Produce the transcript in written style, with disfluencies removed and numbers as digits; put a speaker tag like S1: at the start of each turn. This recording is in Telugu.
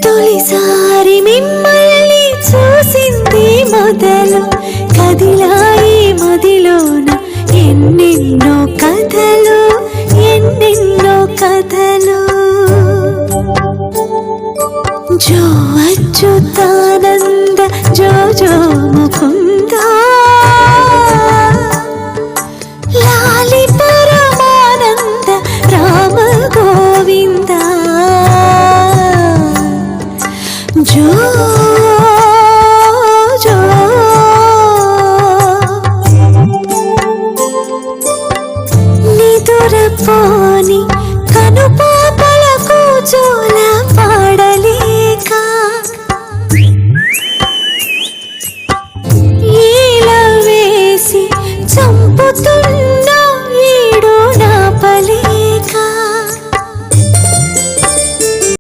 S1: తొలిసారి మిమ్మల్ని చూసింది మొదలు కదిలాయి మదిలోన ఎన్నెన్నో కథలు ఎన్నెన్నో కథలు జో అచ్యుతానంద జో జో ముకుంద లాలి పరమానంద రామ గోవింద జో జో నిదురపోని కనుపాపలకు జోల పాడలేక ఈల వేసి చంపుతున్న